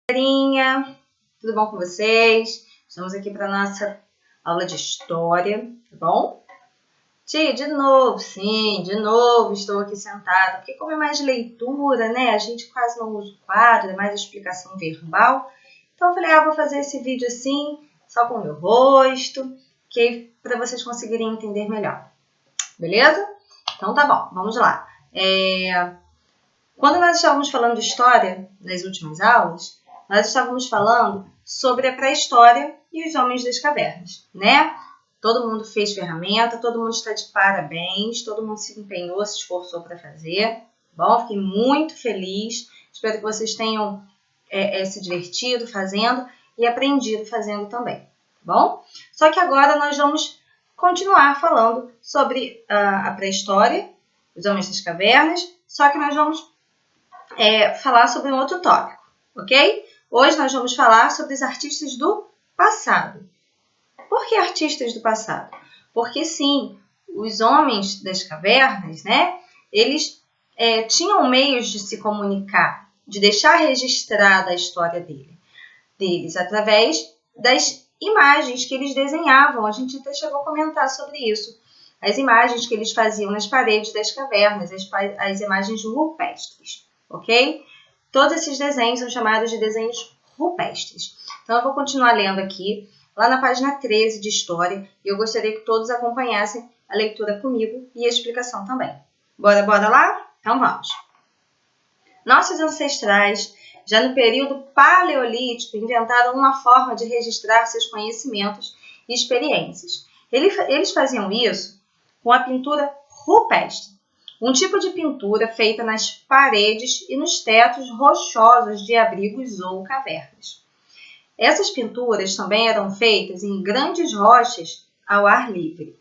Galerinha, tudo bom com vocês? Estamos aqui para a nossa aula de história, tá bom? Tia, de novo, sim, de novo estou aqui sentada, porque como é mais leitura, né? A gente quase não usa o quadro, é mais explicação verbal. Então eu falei, vou fazer esse vídeo assim, só com o meu rosto, para vocês conseguirem entender melhor. Beleza? Então tá bom, vamos lá. Quando nós estávamos falando de história nas últimas aulas, nós estávamos falando sobre a pré-história e os homens das cavernas, né? Todo mundo fez ferramenta, todo mundo está de parabéns, todo mundo se empenhou, se esforçou para fazer. Bom, fiquei muito feliz. Espero que vocês tenham se divertido fazendo e aprendido fazendo também, tá bom? Só que agora nós vamos continuar falando sobre a pré-história, os homens das cavernas, só que nós vamos falar sobre um outro tópico, ok? Hoje nós vamos falar sobre os artistas do passado. Por que artistas do passado? Porque sim, os homens das cavernas, né? Eles tinham meios de se comunicar, de deixar registrada a história deles através das imagens que eles desenhavam. A gente até chegou a comentar sobre isso. As imagens que eles faziam nas paredes das cavernas, as imagens rupestres. Ok? Todos esses desenhos são chamados de desenhos rupestres. Então, eu vou continuar lendo aqui, lá na página 13 de História, e eu gostaria que todos acompanhassem a leitura comigo e a explicação também. Bora lá? Então, vamos. Nossos ancestrais, já no período paleolítico, inventaram uma forma de registrar seus conhecimentos e experiências. Eles faziam isso com a pintura rupestre, um tipo de pintura feita nas paredes e nos tetos rochosos de abrigos ou cavernas. Essas pinturas também eram feitas em grandes rochas ao ar livre.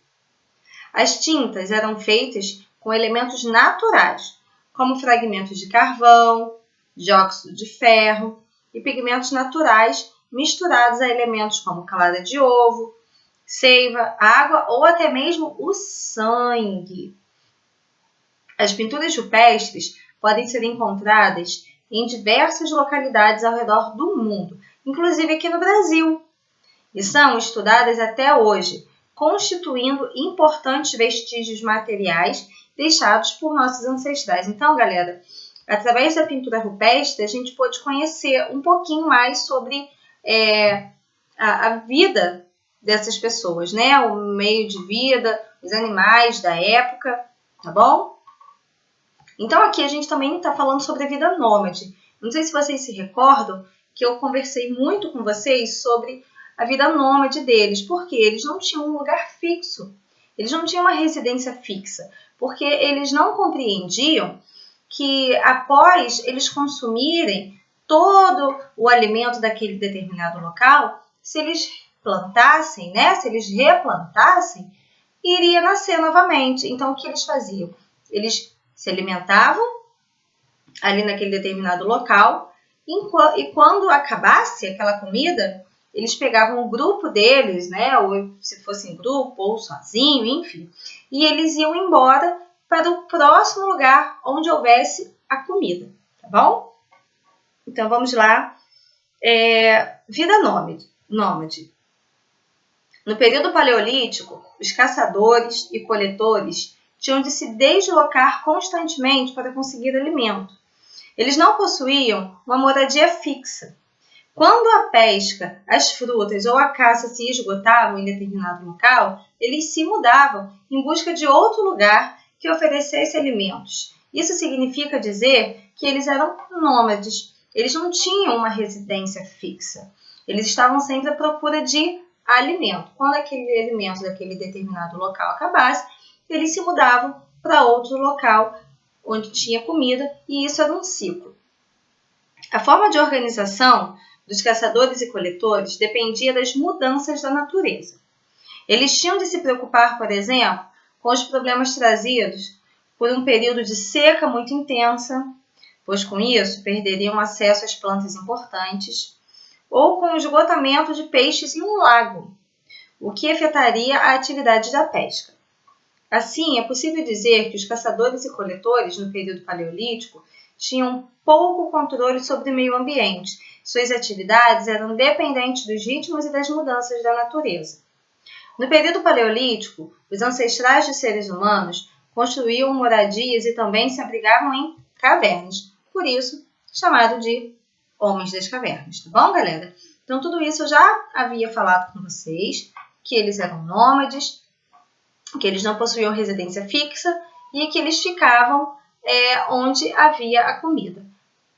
As tintas eram feitas com elementos naturais, como fragmentos de carvão, dióxido de ferro e pigmentos naturais misturados a elementos como clara de ovo, seiva, água ou até mesmo o sangue. As pinturas rupestres podem ser encontradas em diversas localidades ao redor do mundo, inclusive aqui no Brasil, e são estudadas até hoje, constituindo importantes vestígios materiais deixados por nossos ancestrais. Então, galera, através da pintura rupestre, a gente pôde conhecer um pouquinho mais sobre a vida dessas pessoas, né? O meio de vida, os animais da época, tá bom? Então, aqui a gente também está falando sobre a vida nômade. Não sei se vocês se recordam que eu conversei muito com vocês sobre a vida nômade deles, porque eles não tinham um lugar fixo, eles não tinham uma residência fixa, porque eles não compreendiam que após eles consumirem todo o alimento daquele determinado local, se eles plantassem, né, se eles replantassem, iria nascer novamente. Então, o que eles faziam? Eles se alimentavam ali naquele determinado local e quando acabasse aquela comida, eles pegavam o grupo deles, né, ou se fosse em grupo ou sozinho, enfim, e eles iam embora para o próximo lugar onde houvesse a comida, tá bom? Então, vamos lá. Vida nômade. No período paleolítico, os caçadores e coletores tinham de se deslocar constantemente para conseguir alimento. Eles não possuíam uma moradia fixa. Quando a pesca, as frutas ou a caça se esgotavam em determinado local, eles se mudavam em busca de outro lugar que oferecesse alimentos. Isso significa dizer que eles eram nômades. Eles não tinham uma residência fixa. Eles estavam sempre à procura de alimento. Quando aquele alimento daquele determinado local acabasse, eles se mudavam para outro local onde tinha comida, e isso era um ciclo. A forma de organização dos caçadores e coletores dependia das mudanças da natureza. Eles tinham de se preocupar, por exemplo, com os problemas trazidos por um período de seca muito intensa, pois com isso perderiam acesso às plantas importantes, ou com o esgotamento de peixes em um lago, o que afetaria a atividade da pesca. Assim, é possível dizer que os caçadores e coletores, no período paleolítico, tinham pouco controle sobre o meio ambiente, Suas atividades eram dependentes dos ritmos e das mudanças da natureza. No período paleolítico, os ancestrais dos seres humanos construíam moradias e também se abrigavam em cavernas. Por isso, chamado de homens das cavernas, tá bom, galera? Então, tudo isso eu já havia falado com vocês, que eles eram nômades, que eles não possuíam residência fixa e que eles ficavam onde havia a comida.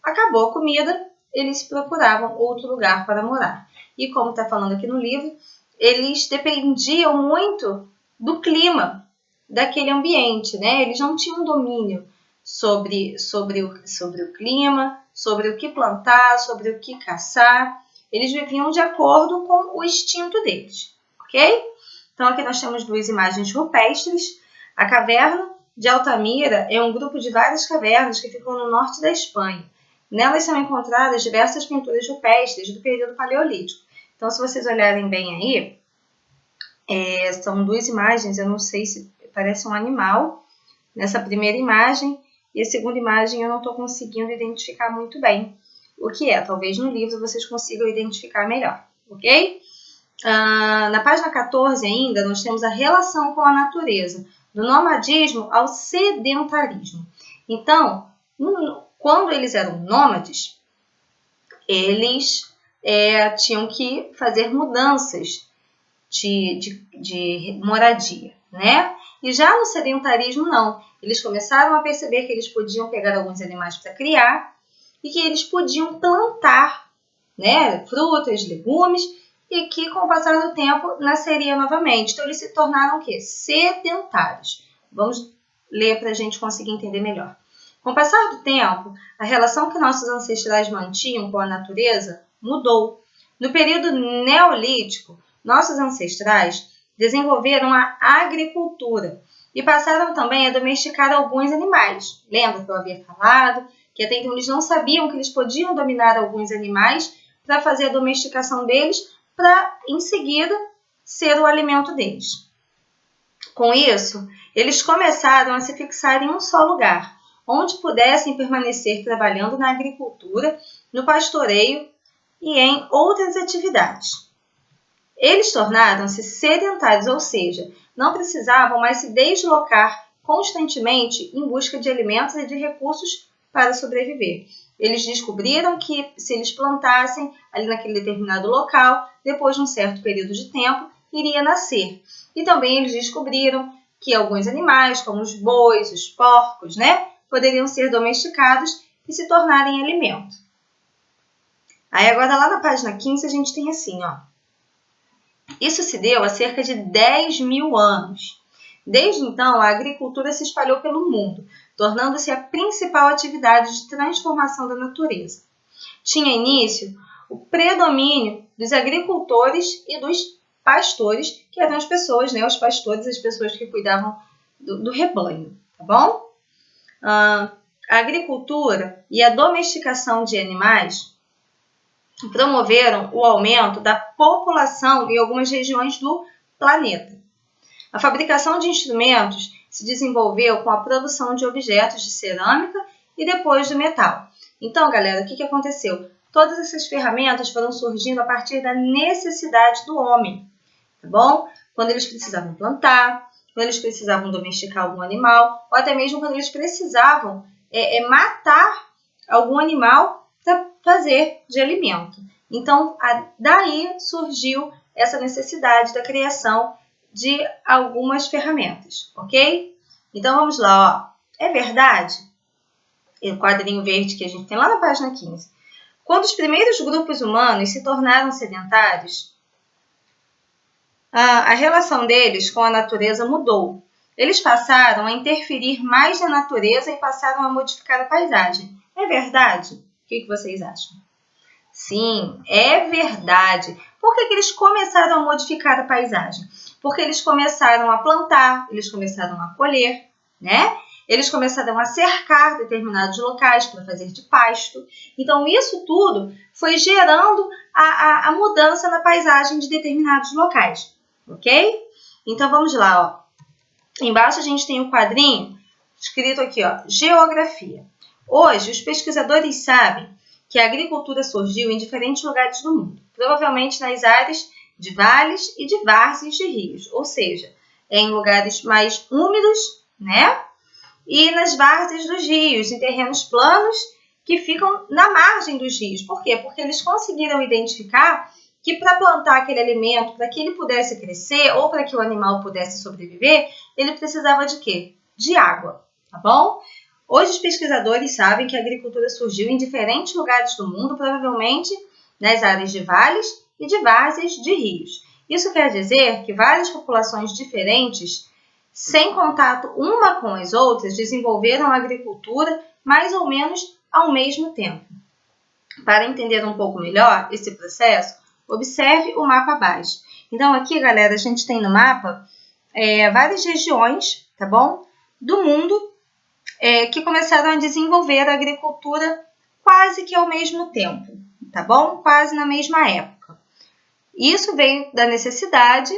Acabou a comida, eles procuravam outro lugar para morar. E como está falando aqui no livro, eles dependiam muito do clima daquele ambiente, né? Eles não tinham domínio sobre o clima, sobre o que plantar, sobre o que caçar. Eles viviam de acordo com o instinto deles, ok? Então, aqui nós temos duas imagens rupestres. A caverna de Altamira é um grupo de várias cavernas que ficam no norte da Espanha. Nelas são encontradas diversas pinturas rupestres do período paleolítico. Então, se vocês olharem bem aí, são duas imagens, eu não sei se parece um animal nessa primeira imagem, e a segunda imagem eu não estou conseguindo identificar muito bem o que é. Talvez no livro vocês consigam identificar melhor, ok? Na página 14 ainda, nós temos a relação com a natureza, do nomadismo ao sedentarismo. Então, quando eles eram nômades, eles tinham que fazer mudanças de moradia, né? E já no sedentarismo, não. Eles começaram a perceber que eles podiam pegar alguns animais para criar e que eles podiam plantar, né, frutas, legumes, e que, com o passar do tempo, nasceria novamente. Então, eles se tornaram o quê? Sedentários. Vamos ler para a gente conseguir entender melhor. Com o passar do tempo, a relação que nossos ancestrais mantinham com a natureza mudou. No período neolítico, nossos ancestrais desenvolveram a agricultura e passaram também a domesticar alguns animais. Lembra que eu havia falado que até então eles não sabiam que eles podiam dominar alguns animais para fazer a domesticação deles, para em seguida ser o alimento deles. Com isso, eles começaram a se fixar em um só lugar, onde pudessem permanecer trabalhando na agricultura, no pastoreio e em outras atividades. Eles tornaram-se sedentários, ou seja, não precisavam mais se deslocar constantemente em busca de alimentos e de recursos para sobreviver. Eles descobriram que se eles plantassem ali naquele determinado local, depois de um certo período de tempo, iria nascer. E também eles descobriram que alguns animais, como os bois, os porcos, né, poderiam ser domesticados e se tornarem alimento. Aí agora lá na página 15 a gente tem assim, ó. Isso se deu há cerca de 10 mil anos. Desde então, a agricultura se espalhou pelo mundo, tornando-se a principal atividade de transformação da natureza. Tinha início o predomínio dos agricultores e dos pastores, que eram as pessoas, né, os pastores, as pessoas que cuidavam do rebanho, tá bom? A agricultura e a domesticação de animais promoveram o aumento da população em algumas regiões do planeta. A fabricação de instrumentos se desenvolveu com a produção de objetos de cerâmica e depois do metal. Então, galera, o que aconteceu? Todas essas ferramentas foram surgindo a partir da necessidade do homem, tá bom? Quando eles precisavam plantar, quando eles precisavam domesticar algum animal, ou até mesmo quando eles precisavam matar algum animal para fazer de alimento. Então, daí surgiu essa necessidade da criação de algumas ferramentas, ok? Então, vamos lá, ó. É verdade, o quadrinho verde que a gente tem lá na página 15, quando os primeiros grupos humanos se tornaram sedentários, a relação deles com a natureza mudou. Eles passaram a interferir mais na natureza e passaram a modificar a paisagem. É verdade? O que vocês acham? Sim, é verdade. Por que eles começaram a modificar a paisagem? Porque eles começaram a plantar, eles começaram a colher, né? Eles começaram a cercar determinados locais para fazer de pasto. Então, isso tudo foi gerando a mudança na paisagem de determinados locais, ok? Então, vamos lá, ó. Embaixo a gente tem um quadrinho escrito aqui, ó, Geografia. Hoje, os pesquisadores sabem que a agricultura surgiu em diferentes lugares do mundo, provavelmente nas áreas de vales e de várzeas de rios, ou seja, em lugares mais úmidos, né? E nas várzeas dos rios, em terrenos planos que ficam na margem dos rios. Por quê? Porque eles conseguiram identificar que para plantar aquele alimento, para que ele pudesse crescer ou para que o animal pudesse sobreviver, ele precisava de quê? De água, tá bom? Hoje os pesquisadores sabem que a agricultura surgiu em diferentes lugares do mundo, provavelmente nas áreas de vales e de várzeas de rios. Isso quer dizer que várias populações diferentes, sem contato uma com as outras, desenvolveram a agricultura mais ou menos ao mesmo tempo. Para entender um pouco melhor esse processo, observe o mapa abaixo. Então aqui, galera, a gente tem no mapa várias regiões, tá bom? Do mundo que começaram a desenvolver a agricultura quase que ao mesmo tempo, tá bom? Quase na mesma época. Isso veio da necessidade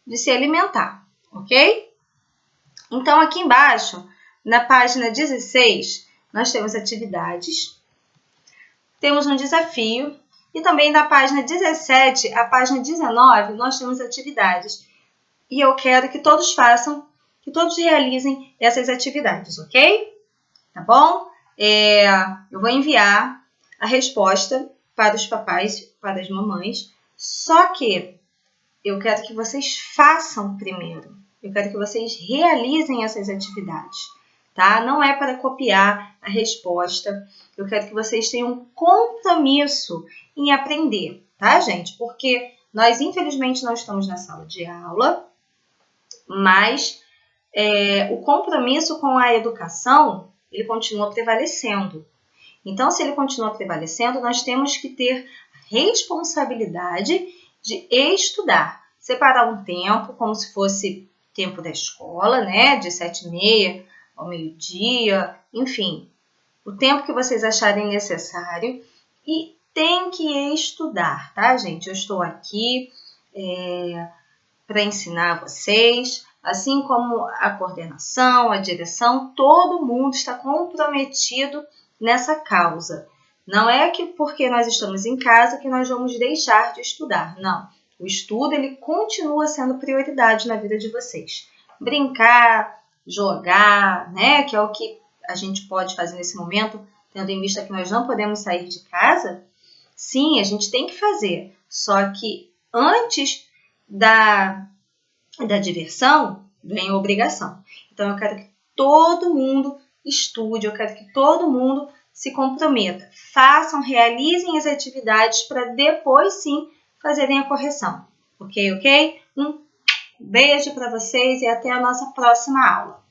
de se alimentar, ok? Então, aqui embaixo, na página 16, nós temos atividades, temos um desafio, e também na página 17, a página 19, nós temos atividades. E eu quero que todos façam, que todos realizem essas atividades, ok? Tá bom? Eu vou enviar a resposta para os papais, para as mamães, só que eu quero que vocês façam primeiro. Eu quero que vocês realizem essas atividades, tá? Não é para copiar a resposta. Eu quero que vocês tenham um compromisso em aprender, tá, gente? Porque nós, infelizmente, não estamos na sala de aula, mas o compromisso com a educação, ele continua prevalecendo. Então, se ele continua prevalecendo, nós temos que ter responsabilidade de estudar. Separar um tempo, como se fosse tempo da escola, né? De 7h30 ao meio-dia, enfim. O tempo que vocês acharem necessário e tem que estudar, tá, gente? Eu estou aqui para ensinar vocês, assim como a coordenação, a direção, todo mundo está comprometido nessa causa. Não é que porque nós estamos em casa que nós vamos deixar de estudar, não. O estudo, ele continua sendo prioridade na vida de vocês. Brincar, jogar, né, que é o que a gente pode fazer nesse momento, tendo em vista que nós não podemos sair de casa, sim, a gente tem que fazer. Só que antes da diversão, vem a obrigação. Então, eu quero que todo mundo estude, eu quero que todo mundo se comprometa. Façam, realizem as atividades para depois, sim, fazerem a correção. Ok? Um beijo para vocês e até a nossa próxima aula.